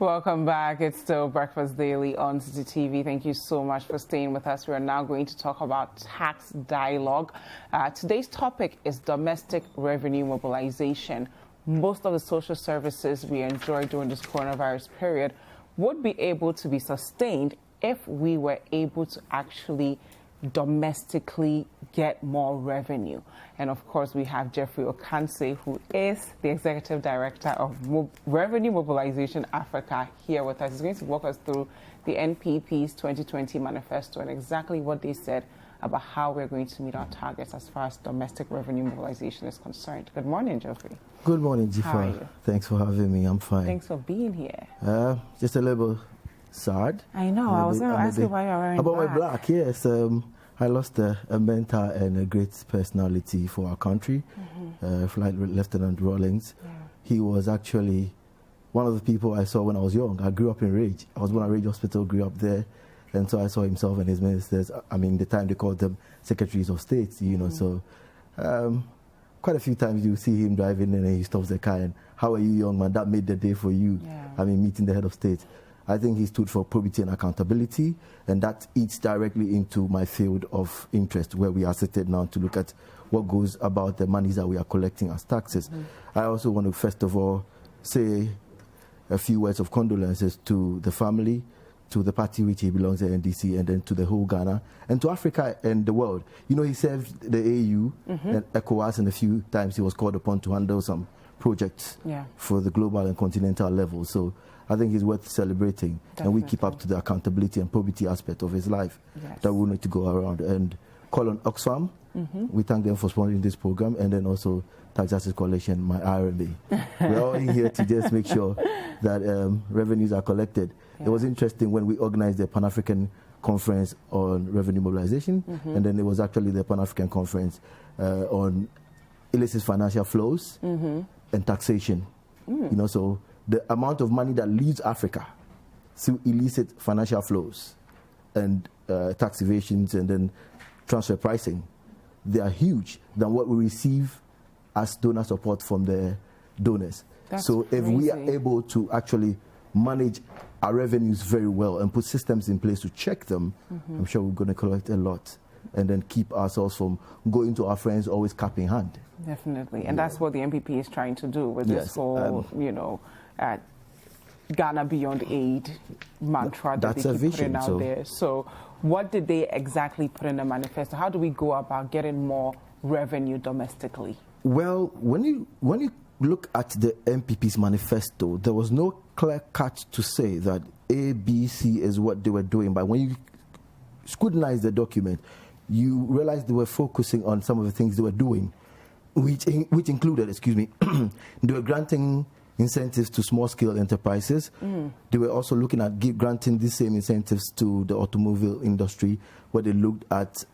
Welcome back. It's still Breakfast Daily on Citi TV. Thank you so much for staying with us. We are now going to talk about tax dialogue. Today's topic is domestic revenue mobilization. Most of the social services we enjoy during this coronavirus period would be able to be sustained if we were able to actually domestically get more revenue. And of course, we have Geoffrey Ocansey, who is the Executive Director of Revenue Mobilization Africa, here with us. He's going to walk us through the NPP's 2020 manifesto and exactly what they said about how we're going to meet our targets as far as domestic revenue mobilization is concerned. Good morning, Geoffrey. Good morning, Dziffa. How are you? Thanks for having me. I'm fine. Thanks for being here. Just a little sad. I know. I was going to ask you why you're wearing about black. my black, yes. I lost a mentor and a great personality for our country, Flight Lieutenant Rawlings. Yeah. He was actually one of the people I saw when I was young. I grew up in Rage. I was born at Rage Hospital, grew up there. And so I saw himself and his ministers. I mean, the time they called them secretaries of state, you know. So quite a few times you see him driving in and he stops the car and, how are you, young man? That made the day for you. Yeah. I mean, meeting the head of state. I think he stood for probity and accountability, and that eats directly into my field of interest, where we are seated now to look at what goes about the monies that we are collecting as taxes. I also want to, first of all, say a few words of condolences to the family, to the party which he belongs to, NDC, and then to the whole Ghana, and to Africa and the world. You know, he served the AU and ECOWAS, and a few times he was called upon to handle some projects for the global and continental level. So I think he's worth celebrating. Definitely. And we keep up to the accountability and probity aspect of his life that we need to go around. And call on Oxfam. We thank them for sponsoring this program, and then also Tax Justice Coalition, my RMA. We're all in here to just make sure that revenues are collected. It was interesting when we organized the Pan-African Conference on Revenue Mobilization, and then it was actually the Pan-African Conference on illicit financial flows and taxation. You know, so the amount of money that leaves Africa through illicit financial flows and tax evasions and then transfer pricing, they are huge than what we receive as donor support from the donors. So if we are able to actually manage our revenues very well and put systems in place to check them, I'm sure we're going to collect a lot and then keep ourselves from going to our friends always cap in hand. Definitely. And that's what the NPP is trying to do with this whole, you know, Ghana Beyond Aid mantra that they keep putting out there. So what did they exactly put in the manifesto? How do we go about getting more revenue domestically? Well, when you look at the NPP's manifesto, there was no clear cut to say that A, B, C is what they were doing. But when you scrutinize the document, you realize they were focusing on some of the things they were doing, which included, they were granting incentives to small-scale enterprises. They were also looking at granting the same incentives to the automobile industry, where they looked at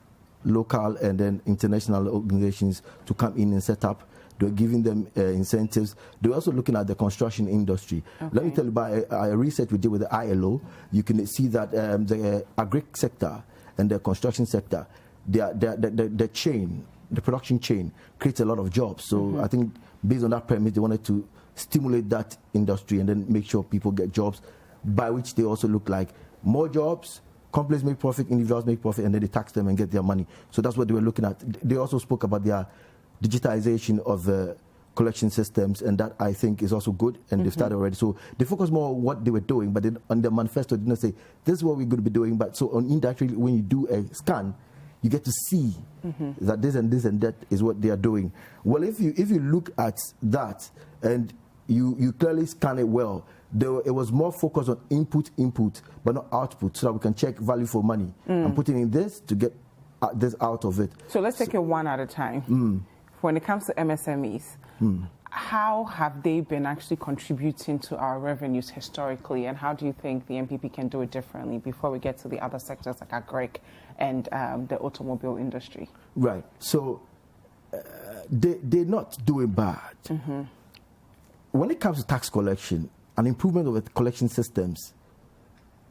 local and then international organizations to come in and set up. They were giving them incentives. They were also looking at the construction industry. Let me tell you about a research we did with the ILO. You can see that the agri sector and the construction sector, the chain, the production chain, creates a lot of jobs. So I think based on that premise, they wanted to stimulate that industry and then make sure people get jobs, by which they also look like more jobs, companies make profit, individuals make profit, and then they tax them and get their money. So that's what they were looking at. They also spoke about their digitization of the collection systems, and that I think is also good, and they've started already. So they focus more on what they were doing, but on the manifesto, they didn't say, this is what we're going to be doing. But so on indirectly, when you do a scan, you get to see that this and this and that is what they are doing. Well, if you look at that and you clearly scan it well, it was more focused on input, but not output, so that we can check value for money. I'm putting in this to get this out of it. So let's take it one at a time. When it comes to MSMEs, how have they been actually contributing to our revenues historically, and how do you think the NPP can do it differently before we get to the other sectors like agri and the automobile industry? Right. So they're not doing bad. When it comes to tax collection, an improvement of the collection systems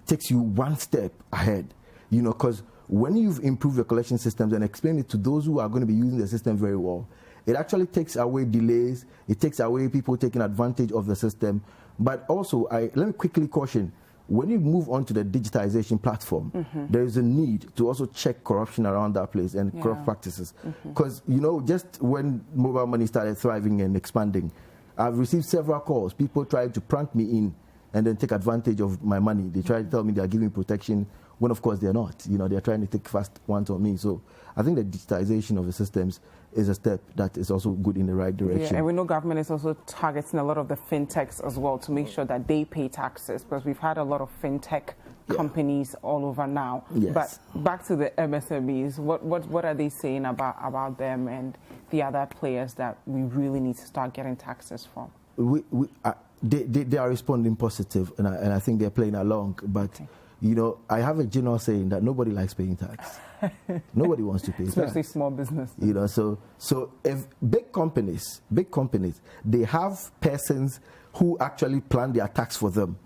takes you one step ahead, you know, because when you've improved the collection systems and explained it to those who are going to be using the system very well, it actually takes away delays. It takes away people taking advantage of the system. But also, let me quickly caution, when you move on to the digitization platform, there is a need to also check corruption around that place and corrupt practices. Because, you know, just when mobile money started thriving and expanding, I've received several calls. People tried to prank me in and then take advantage of my money. They try to tell me they are giving protection when, of course, they're not. You know, they're trying to take fast ones on me. So I think the digitization of the systems is a step that is also good in the right direction. Yeah, and we know government is also targeting a lot of the fintechs as well to make sure that they pay taxes, because we've had a lot of fintech companies all over now. Yes. But back to the MSMEs, what are they saying about them and the other players that we really need to start getting taxes from? They are responding positive, and I think they're playing along. But, you know, I have a general saying that nobody likes paying tax. Nobody wants to pay tax. Especially small business. You know, so if big companies, they have persons who actually plan their tax for them,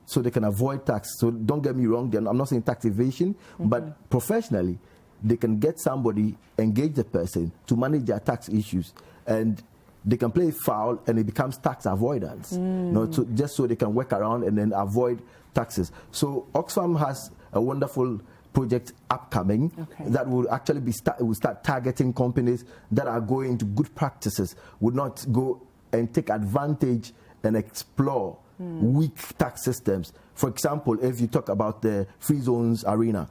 so they can avoid tax. So don't get me wrong, I'm not saying tax evasion, but professionally, they can get somebody, engage the person to manage their tax issues, and they can play foul and it becomes tax avoidance. You know, just so they can work around and then avoid taxes. So Oxfam has a wonderful project upcoming that will actually will start targeting companies that are going to good practices, would not go and take advantage and explore weak tax systems. For example, if you talk about the free zones arena,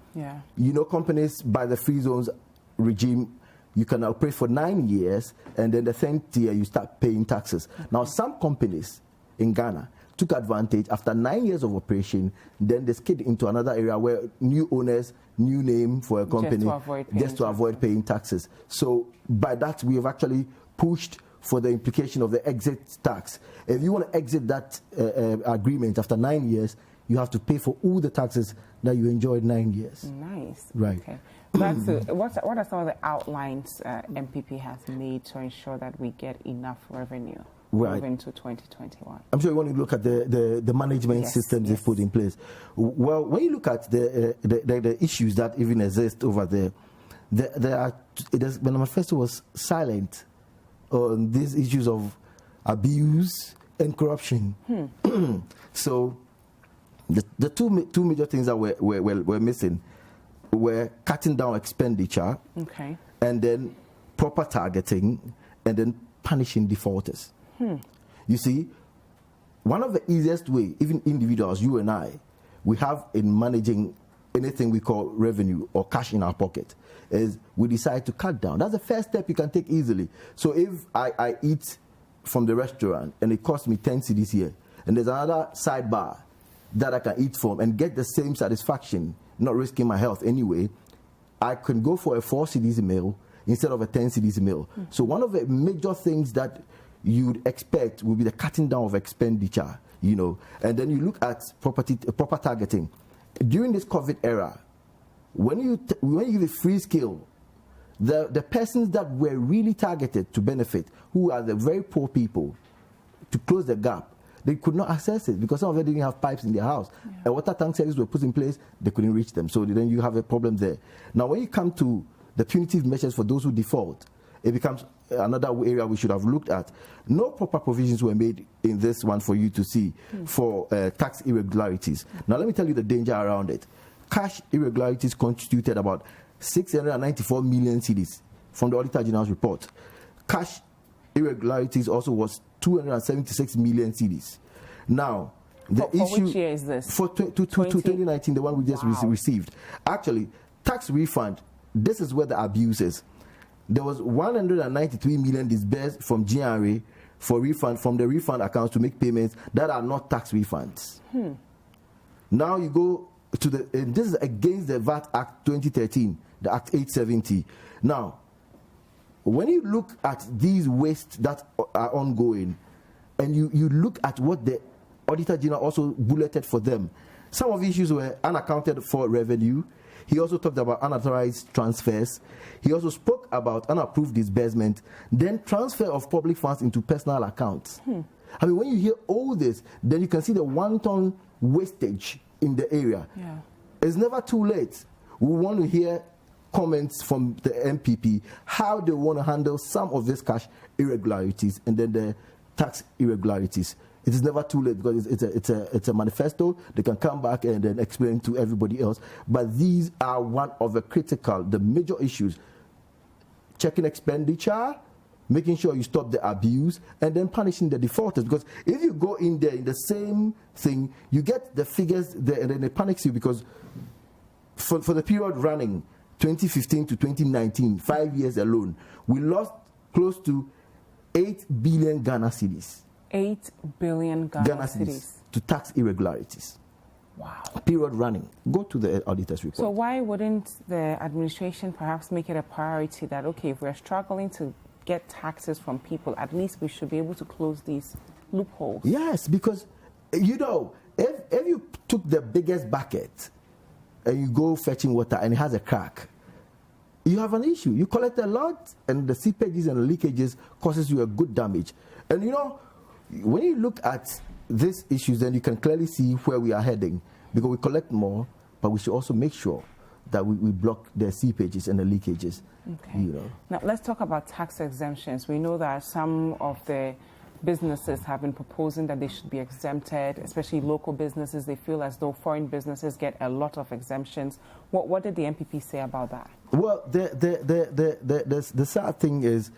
you know, companies by the free zones regime, you can operate for 9 years, and then the 10th year you start paying taxes. Now, some companies in Ghana took advantage after 9 years of operation, then they skid into another area where new owners, new name for a company, just to avoid paying taxes. So by that, we have actually pushed for the implication of the exit tax. If you want to exit that agreement after 9 years, you have to pay for all the taxes that you enjoyed 9 years. Nice. Right. Okay. That's what are some of the outlines NPP has made to ensure that we get enough revenue moving to 2021? I'm sure you want to look at the management systems they've put in place. Well, when you look at the issues that even exist over there, the manifesto was silent on these issues of abuse and corruption. So the two major things that were missing were cutting down expenditure, and then proper targeting, and then punishing defaulters. You see, one of the easiest way, even individuals, you and I, we have in managing anything we call revenue or cash in our pocket, is we decide to cut down. That's the first step you can take easily. So if I eat from the restaurant and it costs me 10 cedis here, and there's another sidebar that I can eat from and get the same satisfaction, not risking my health anyway, I can go for a 4 cedis meal instead of a 10 cedis meal. So one of the major things that you'd expect will be the cutting down of expenditure, you know. And then you look at proper targeting. During this COVID era, when you give a free skill, the persons that were really targeted to benefit, who are the very poor people, to close the gap, they could not access it because some of them didn't have pipes in their house. A water tank service were put in place, they couldn't reach them. So then you have a problem there. Now, when you come to the punitive measures for those who default, it becomes another area we should have looked at. No proper provisions were made in this one for you to see for tax irregularities. Now, let me tell you the danger around it. Cash irregularities constituted about 694 million cedis from the Auditor General's report. Cash irregularities also was 276 million cedis. Now, the issue... which year is this? For 2019, the one we just received. Actually, tax refund, this is where the abuse is. There was 193 million disbursed from GRA for refund from the refund accounts to make payments that are not tax refunds. Now you go to this is against the VAT Act 2013, the Act 870. Now, when you look at these wastes that are ongoing, and you look at what the Auditor General also bulleted for them, some of the issues were unaccounted for revenue. He also talked about unauthorized transfers. He also spoke about unapproved disbursement, then transfer of public funds into personal accounts. I mean, when you hear all this, then you can see the wanton wastage in the area. It's never too late. We want to hear comments from the NPP how they want to handle some of these cash irregularities and then the tax irregularities. It is never too late because it's a manifesto. They can come back and then explain to everybody else. But these are one of the major issues. Checking expenditure, making sure you stop the abuse, and then punishing the defaulters. Because if you go in there in the same thing, you get the figures there and then it panics you because for the period running 2015 to 2019, 5 years alone, we lost close to 8 billion Ghana cedis. 8 billion Ghana cedis to tax irregularities. Wow. Period running. Go to the auditor's report. So why wouldn't the administration perhaps make it a priority that, okay, if we're struggling to get taxes from people, at least we should be able to close these loopholes? Yes, because, you know, if you took the biggest bucket and you go fetching water and it has a crack, you have an issue. You collect a lot and the seepages and the leakages causes you a good damage. And, you know, when you look at these issues, then you can clearly see where we are heading because we collect more, but we should also make sure that we block the seepages and the leakages. Okay. You know. Now, let's talk about tax exemptions. We know that some of the businesses have been proposing that they should be exempted, especially local businesses. They feel as though foreign businesses get a lot of exemptions. What did the NPP say about that? Well, the sad thing is,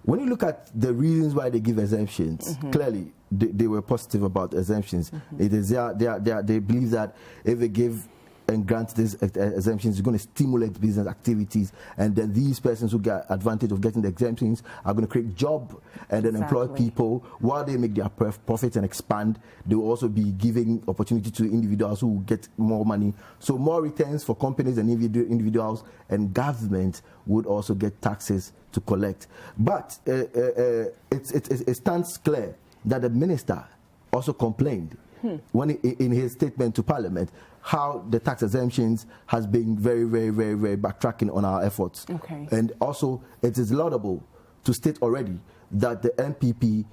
when you look at the reasons why they give exemptions, clearly they were positive about exemptions. It is they believe that if they give and grant these exemptions, it's going to stimulate business activities, and then these persons who get advantage of getting the exemptions are going to create job and then employ people while they make their profits and expand. They will also be giving opportunity to individuals who get more money. So more returns for companies and individuals, and government would also get taxes to collect. But it stands clear that the minister also complained when in his statement to Parliament how the tax exemptions has been very backtracking on our efforts. Okay. And also it is laudable to state already that the NPP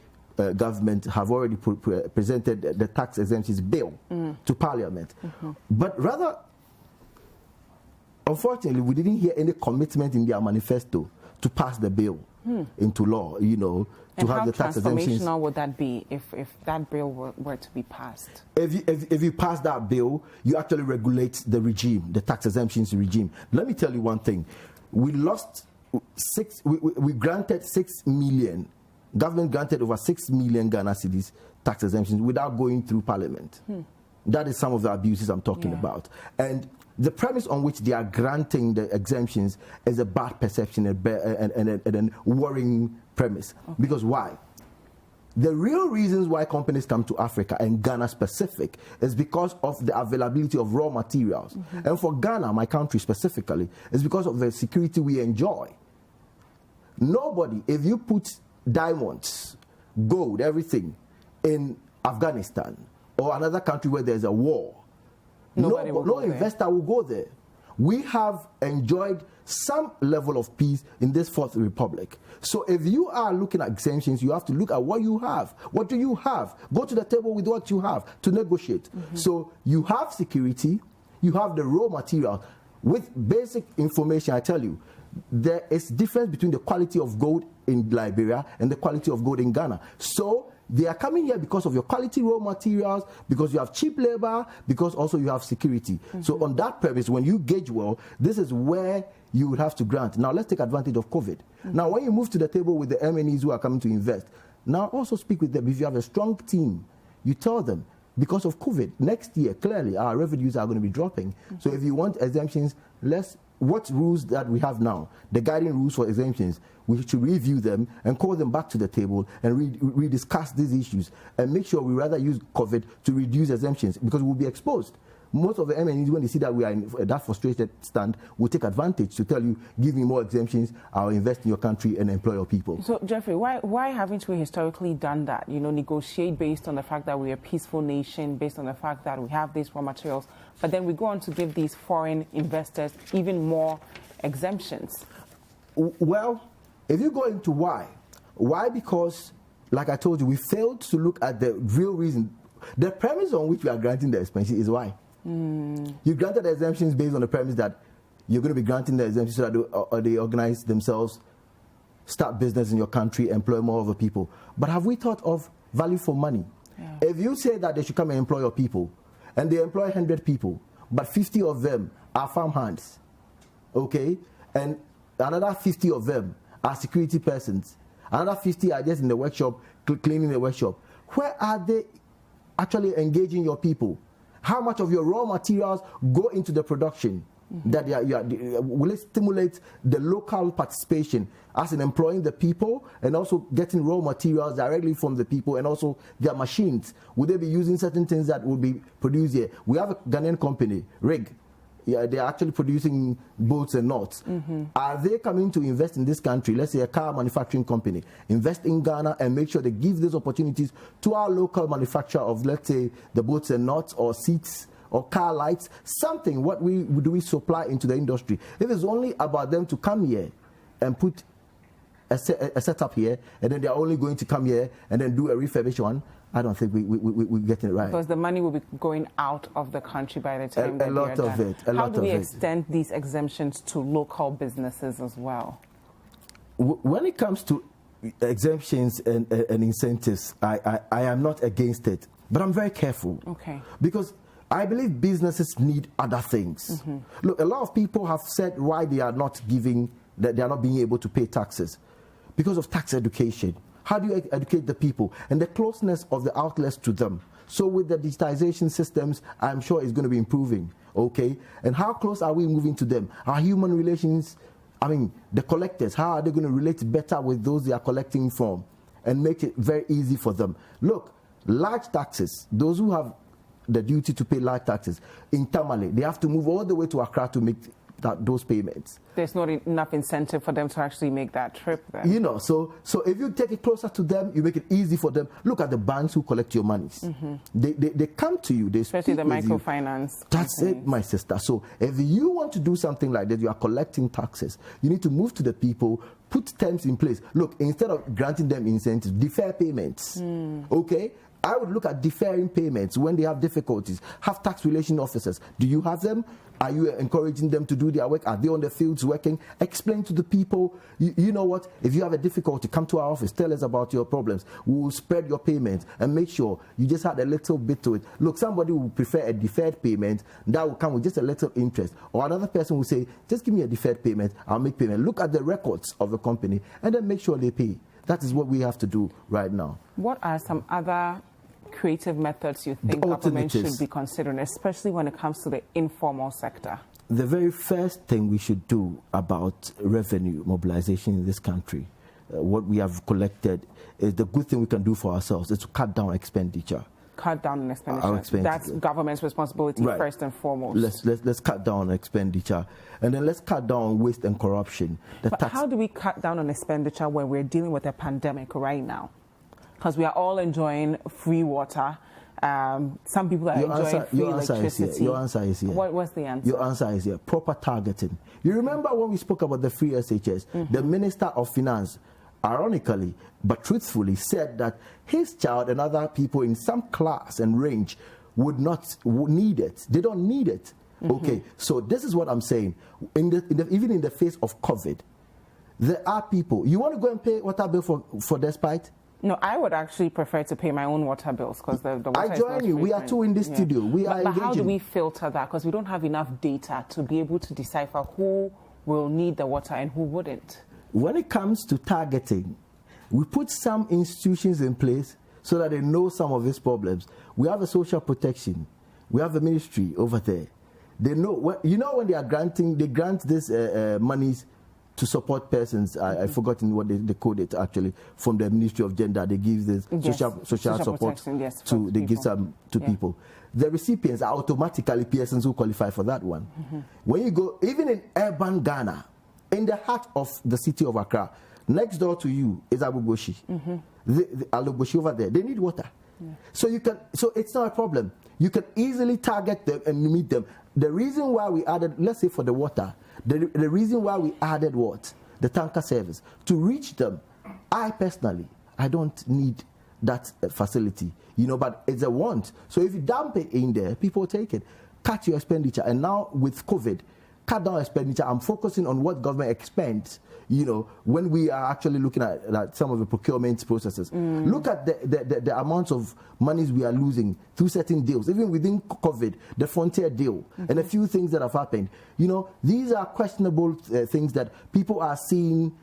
government have already presented the tax exemptions bill to Parliament. But rather, unfortunately, we didn't hear any commitment in their manifesto to pass the bill into law, you know, to have the tax exemptions. And how transformational would that be if that bill were to be passed? If you pass that bill, you actually regulate the regime, the tax exemptions regime. Let me tell you one thing. We lost we granted 6 million, government granted over 6 million Ghana cedis tax exemptions without going through Parliament. That is some of the abuses I'm talking about. And the premise on which they are granting the exemptions is a bad perception and a worrying premise. Okay. Because why? The real reasons why companies come to Africa, and Ghana specific, is because of the availability of raw materials. And for Ghana, my country specifically, is because of the security we enjoy. Nobody, if you put diamonds, gold, everything in Afghanistan or another country where there's a war, no investor will go there. We have enjoyed some level of peace in this Fourth Republic. So if you are looking at exemptions, you have to look at what you have. What do you have? Go to the table with what you have to negotiate. So you have security, you have the raw material. With basic information, I tell you, there is difference between the quality of gold in Liberia and the quality of gold in Ghana. So they are coming here because of your quality raw materials, because you have cheap labor, because also you have security. So on that premise, when you gauge well, this is where you would have to grant. Now let's take advantage of COVID. Now when you move to the table with the MNEs who are coming to invest, now also speak with them. If you have a strong team, you tell them, because of COVID, next year, clearly, our revenues are going to be dropping. So if you want exemptions, what rules that we have now, the guiding rules for exemptions, we should review them and call them back to the table and rediscuss these issues and make sure we rather use COVID to reduce exemptions, because we'll be exposed. Most of the MNEs, when they see that we are in that frustrated stand, will take advantage to tell you, give me more exemptions, I'll invest in your country and employ your people. So, Geoffrey, why haven't we historically done that? You know, negotiate based on the fact that we're a peaceful nation, based on the fact that we have these raw materials, but then we go on to give these foreign investors even more exemptions? Well, if you go into why? Because, like I told you, we failed to look at the real reason. The premise on which we are granting the exemption is why. You granted exemptions based on the premise that you're going to be granting the exemption so that they organize themselves, start business in your country, employ more of the people. But have we thought of value for money? Yeah. If you say that they should come and employ your people, and they employ 100 people, but 50 of them are farmhands, okay, and another 50 of them are security persons, another 50 are just in the workshop, cleaning the workshop, where are they actually engaging your people? How much of your raw materials go into the production? That will it stimulate the local participation as in employing the people and also getting raw materials directly from the people and also their machines? Would they be using certain things that will be produced here? We have a Ghanaian company, RIG. Yeah, they're actually producing bolts and nuts. Are they coming to invest in this country? Let's say a car manufacturing company, invest in Ghana and make sure they give those opportunities to our local manufacturer of, let's say, the bolts and nuts or seats or car lights, something. What do we supply into the industry? If it's only about them to come here and put a setup here, and then they're only going to come here and then do a refurbished one, I don't think we're getting it right. Because the money will be going out of the country by the time that a lot of it. How do we extend these exemptions to local businesses as well? When it comes to exemptions and incentives, I am not against it, but I'm very careful. Okay. Because I believe businesses need other things. Look, a lot of people have said why they are not being able to pay taxes because of tax education. How do you educate the people and the closeness of the outlets to them? So with the digitization systems, I'm sure it's going to be improving, okay? And how close are we moving to them? Our human relations, I mean, the collectors, how are they going to relate better with those they are collecting from and make it very easy for them? Look, large taxes, those who have the duty to pay large taxes, in Tamale, they have to move all the way to Accra to make those payments. There's not enough incentive for them to actually make that trip then. You know, so if you take it closer to them, you make it easy for them. Look at the banks who collect your monies. They come to you, they especially the microfinance. That's it, my sister. So if you want to do something like that, you are collecting taxes, you need to move to the people, put terms in place. Look, instead of granting them incentives, defer payments, okay? I would look at deferring payments when they have difficulties. Have tax relation officers. Do you have them? Are you encouraging them to do their work? Are they on the fields working? Explain to the people, you know what, if you have a difficulty, come to our office, tell us about your problems. We will spread your payments and make sure you just add a little bit to it. Look, somebody will prefer a deferred payment that will come with just a little interest. Or another person will say, just give me a deferred payment, I'll make payment. Look at the records of the company and then make sure they pay. That is what we have to do right now. What are some other creative methods you think government should be considering, especially when it comes to the informal sector? The very first thing we should do about revenue mobilization in this country, what we have collected, is the good thing we can do for ourselves is to cut down expenditure. Cut down on expenditure. That's government's responsibility, right, first and foremost. Let's cut down on expenditure, and then let's cut down on waste and corruption. But how do we cut down on expenditure when we're dealing with a pandemic right now? Because we are all enjoying free water. Some people are enjoying free electricity. Your answer is here. What's the answer? Your answer is here. Proper targeting. You remember when we spoke about the free SHS, the Minister of Finance, ironically but truthfully, said that his child and other people in some class and range would need it. They don't need it. Okay, so this is what I'm saying. Even in the face of COVID, there are people. You want to go and pay water bill for despite? No, I would actually prefer to pay my own water bills because the water I join you. We are two in this studio. But how do we filter that? Because we don't have enough data to be able to decipher who will need the water and who wouldn't. When it comes to targeting, we put some institutions in place so that they know some of these problems. We have a social protection. We have a ministry over there. They know, when they grant this monies to support persons. I've forgotten what they code it actually, from the Ministry of Gender. They give this social support to give some to people. The recipients are automatically persons who qualify for that one. When you go, even in urban Ghana, in the heart of the city of Accra, next door to you is Aluboshi. The Aluboshi over there, they need water. So it's not a problem. You can easily target them and meet them. The reason why we added, let's say for the water, the reason why we added the tanker service, to reach them, I personally, I don't need that facility, but it's a want. So if you dump it in there, people take it. Cut your expenditure. And now with COVID, cut down expenditure. I'm focusing on what government expends. When we are actually looking at some of the procurement processes, look at the amounts of monies we are losing through certain deals, even within COVID, the frontier deal, and a few things that have happened. These are questionable things that people are seeing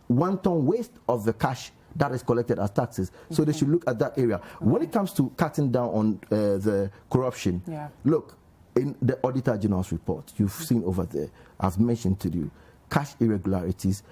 wanton waste of the cash that is collected as taxes. So they should look at that area. When it comes to cutting down on the corruption, look, in the Auditor General's report, you've seen over there, I've mentioned to you, cash irregularities,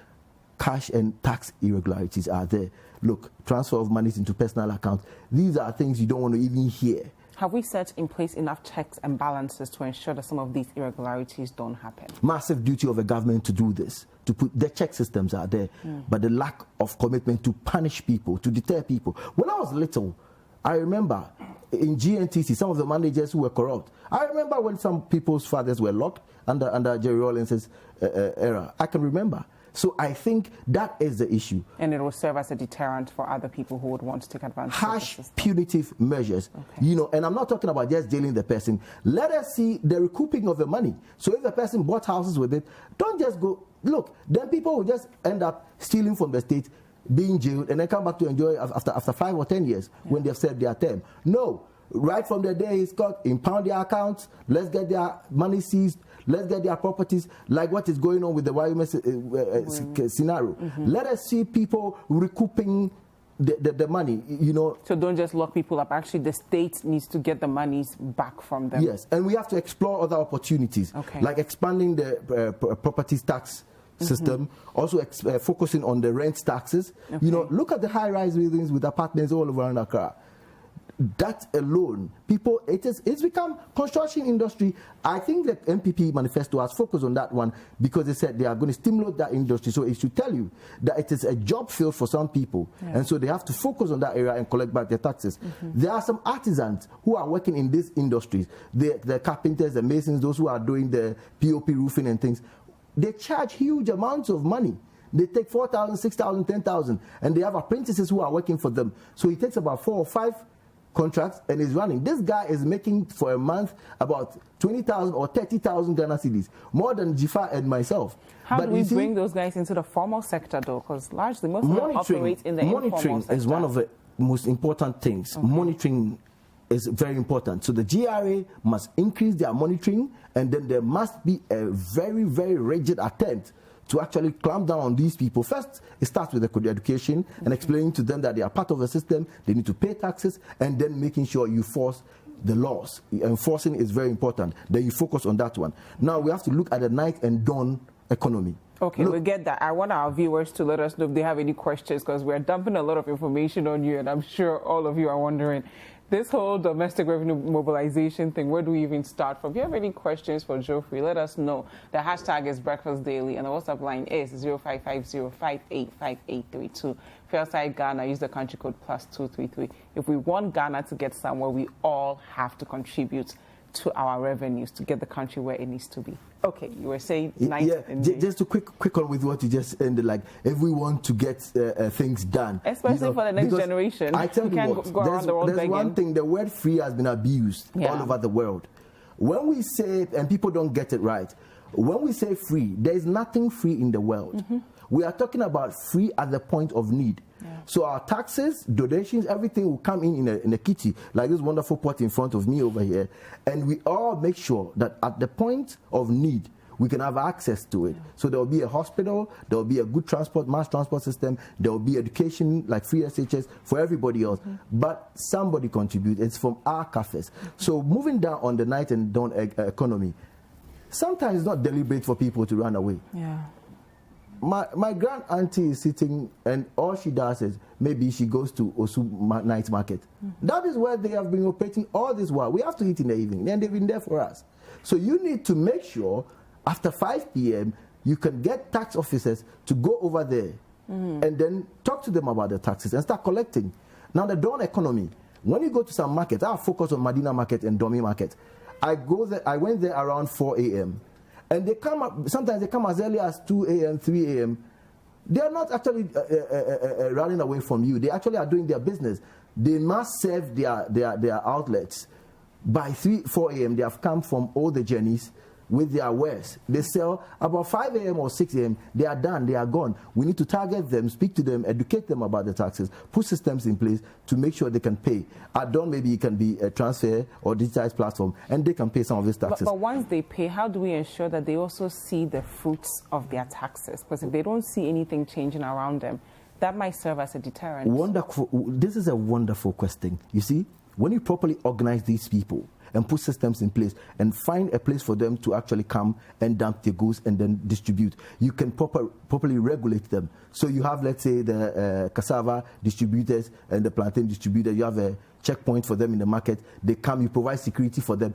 cash and tax irregularities are there. Look, transfer of monies into personal accounts. These are things you don't want to even hear. Have we set in place enough checks and balances to ensure that some of these irregularities don't happen? Massive duty of the government to do this, to put the check systems are there, but the lack of commitment to punish people, to deter people. When I was little, I remember in GNTC, some of the managers who were corrupt. I remember when some people's fathers were locked under Jerry Rawlins's era. I can remember. So I think that is the issue. And it will serve as a deterrent for other people who would want to take advantage Harsh, of the system. punitive measures. And I'm not talking about just jailing the person. Let us see the recouping of the money. So if the person bought houses with it, don't just go, look, then people will just end up stealing from the state, being jailed, and then come back to enjoy after 5 or 10 years when they've served their term. No. Right from the day he's caught, impound their accounts, let's get their money seized, let's get their properties, like what is going on with the YMS scenario. Let us see people recouping the money, So don't just lock people up. Actually, the state needs to get the monies back from them. Yes, and we have to explore other opportunities, like expanding the properties tax system, also focusing on the rent taxes. Look at the high-rise buildings with apartments all over Accra. That alone, it's become construction industry. I think the NPP manifesto has focused on that one because they said they are going to stimulate that industry. So it should tell you that it is a job field for some people. And so they have to focus on that area and collect back their taxes. There are some artisans who are working in these industries. The carpenters, the masons, those who are doing the POP roofing and things. They charge huge amounts of money. They take 4,000, 6,000, 10,000, and they have apprentices who are working for them. So it takes about 4 or 5 contracts and is running. This guy is making for a month about 20,000 or 30,000 Ghana cedis, more than Dziffa and myself. How do we bring those guys into the formal sector, though? Because largely most of them operate in the informal sector. Monitoring is one of the most important things. Monitoring is very important. So the GRA must increase their monitoring, and then there must be a very, very rigid attempt to actually clamp down on these people. First, it starts with the education and explaining to them that they are part of the system, they need to pay taxes, and then making sure you force the laws. Enforcing is very important. Then you focus on that one. Now we have to look at the night and dawn economy. Okay, we get that. I want our viewers to let us know if they have any questions, because we're dumping a lot of information on you, and I'm sure all of you are wondering, this whole domestic revenue mobilization thing, where do we even start from? If you have any questions for Geoffrey, let us know. The hashtag is Breakfast Daily, and the WhatsApp line is 0550585832. For outside Ghana, use the country code +233. If we want Ghana to get somewhere, we all have to contribute to our revenues to get the country where it needs to be. Okay, you were saying just a quick on with what you just ended. Like, if we want to get things done, especially for the next generation, I tell you what, there's one thing: the word "free" has been abused all over the world. When we say, and people don't get it right, when we say free, there is nothing free in the world. We are talking about free at the point of need. So our taxes, donations, everything will come in a kitty, like this wonderful pot in front of me over here, and we all make sure that at the point of need, we can have access to it. So there will be a hospital, there will be a good transport, mass transport system, there will be education like free SHS for everybody else. But somebody contributes. It's from our coffers. So moving down on the night and dawn economy, sometimes it's not deliberate for people to run away. My grand auntie is sitting, and all she does is maybe she goes to Osu night market. That is where they have been operating all this while. We have to eat in the evening, and they've been there for us. So you need to make sure after 5 p.m. you can get tax officers to go over there and then talk to them about the taxes and start collecting. Now the dawn economy. When you go to some markets, I focus on Medina Market and Domi Market. I went there around 4 a.m. And they come up, sometimes they come as early as 2 a.m., 3 a.m. They are not actually running away from you. They actually are doing their business. They must serve their outlets. By 3, 4 a.m., they have come from all the journeys. with their wares. They sell about 5 a.m. or 6 a.m. They are done. They are gone. We need to target them, speak to them, educate them about the taxes, put systems in place to make sure they can pay. At dawn, maybe it can be a transfer or digitized platform, and they can pay some of these taxes. But once they pay, how do we ensure that they also see the fruits of their taxes? Because if they don't see anything changing around them, that might serve as a deterrent. Wonderful. This is a wonderful question. You see, when you properly organize these people and put systems in place and find a place for them to actually come and dump their goods and then distribute, you can properly regulate them. So you have, let's say, the cassava distributors and the plantain distributors. You have a checkpoint for them in the market. They come, you provide security for them.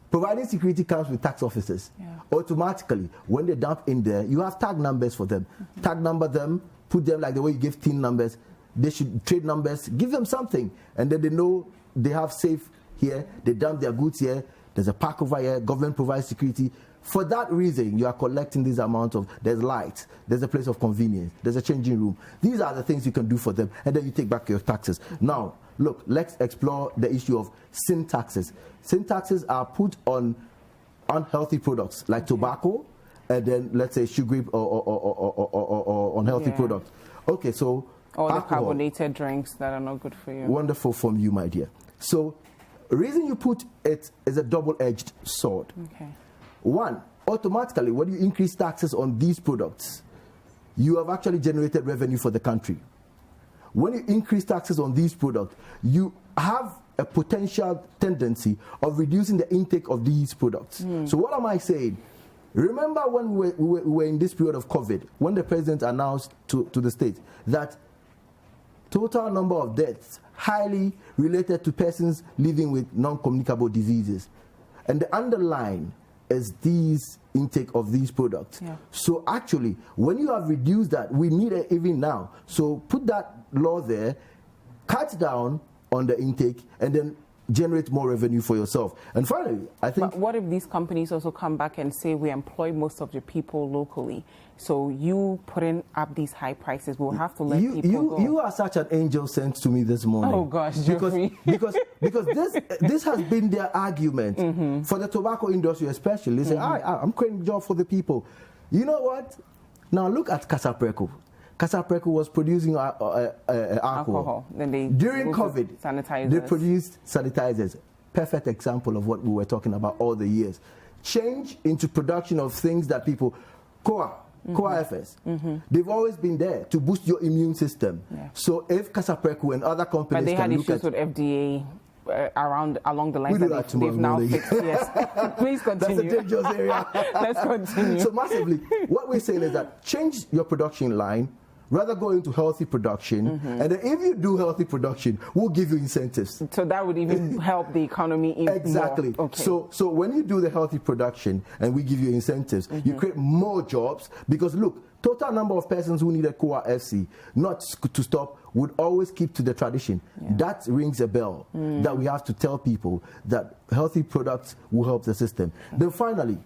Providing security comes with tax officers. Yeah. Automatically, when they dump in there, you have tag numbers for them. Mm-hmm. Tag number them, put them like the way you give TIN numbers. They should trade numbers, give them something, and then they know they have safe here, they dump their goods here, there's a park over here, government provides security. For that reason, you are collecting this amount of, there's lights, there's a place of convenience, there's a changing room. These are the things you can do for them, and then you take back your taxes. Now, look, let's explore the issue of sin taxes. Sin taxes are put on unhealthy products like tobacco, and then let's say sugary or unhealthy products. Okay, so or the carbonated drinks that are not good for you. Wonderful from you, my dear. So, the reason you put it is a double-edged sword. Okay. One, automatically, when you increase taxes on these products, you have actually generated revenue for the country. When you increase taxes on these products, you have a potential tendency of reducing the intake of these products. So what am I saying? Remember when we were in this period of COVID, when the president announced to the state that total number of deaths highly related to persons living with non-communicable diseases. And the underline is these intake of these products. Yeah. So actually, when you have reduced that, we need it even now. So put that law there, cut down on the intake, and then generate more revenue for yourself. And finally, I think... But what if these companies also come back and say, we employ most of the people locally, so you putting up these high prices, we'll have to let people go. You are such an angel sent to me this morning. Oh gosh, Geoffrey. Because this has been their argument for the tobacco industry especially. They say, I'm creating jobs for the people. You know what? Now look at Casapreco. Casapreco was producing alcohol. Then during COVID, they produced sanitizers. Perfect example of what we were talking about all the years. Change into production of things that people, COA-FS, they've always been there to boost your immune system. Yeah. So if Casapreco and other companies but they had issues with FDA along the lines that they've now fixed. Yes. Please continue. That's a dangerous area. Let's continue. So massively, what we're saying is that change your production line, rather go into healthy production, and then if you do healthy production, we'll give you incentives. So that would even help the economy even exactly. more. Okay. So when you do the healthy production and we give you incentives, you create more jobs because look, total number of persons who needed COA FC not to stop would always keep to the tradition. Yeah. That rings a bell that we have to tell people that healthy products will help the system. Then finally,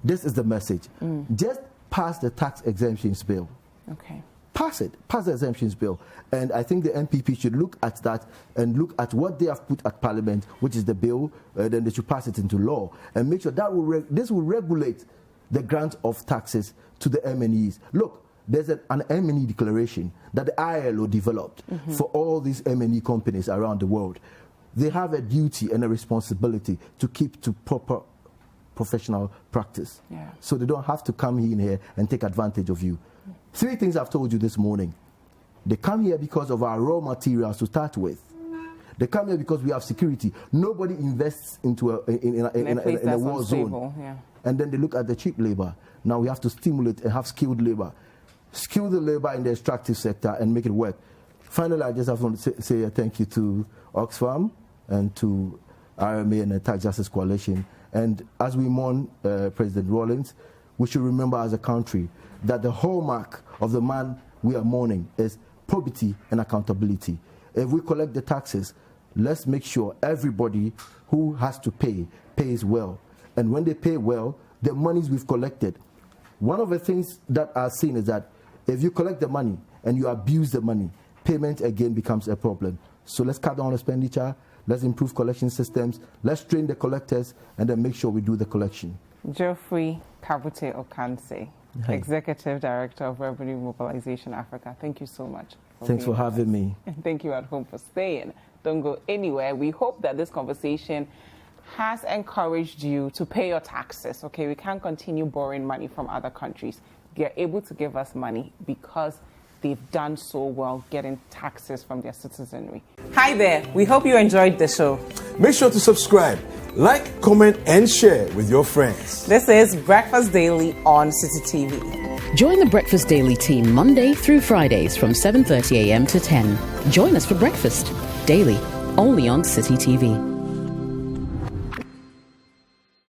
this is the message. Just pass the tax exemptions bill. Okay. Pass the exemptions bill. And I think the NPP should look at that and look at what they have put at Parliament, which is the bill, then they should pass it into law and make sure that this will regulate the grant of taxes to the MNEs. Look, there's an MNE declaration that the ILO developed for all these MNE companies around the world. They have a duty and a responsibility to keep to proper professional practice. Yeah. So they don't have to come in here and take advantage of you. 3 things I've told you this morning. They come here because of our raw materials to start with. They come here because we have security. Nobody invests into a war zone. Yeah. And then they look at the cheap labor. Now we have to stimulate and have skilled labor. Skill the labor in the extractive sector and make it work. Finally, I just have to say a thank you to Oxfam and to RMA and the Tax Justice Coalition. And as we mourn President Rawlings, we should remember as a country that the hallmark of the man we are mourning is probity and accountability. If we collect the taxes, let's make sure everybody who has to pay pays well. And when they pay well, the monies we've collected, one of the things that are seen is that if you collect the money and you abuse the money, payment again becomes a problem. So let's cut down on expenditure, let's improve collection systems, let's train the collectors, and then make sure we do the collection. Geoffrey Kabutey Ocansey, Executive Director of Revenue Mobilization Africa. Thank you so much. Thanks for having me. And thank you at home for staying. Don't go anywhere. We hope that this conversation has encouraged you to pay your taxes. Okay, we can't continue borrowing money from other countries. They're able to give us money because they've done so well getting taxes from their citizenry. Hi there. We hope you enjoyed the show. Make sure to subscribe, like, comment, and share with your friends. This is Breakfast Daily on Citi TV. Join the Breakfast Daily team Monday through Fridays from 7:30 a.m. to 10. Join us for breakfast daily, only on Citi TV.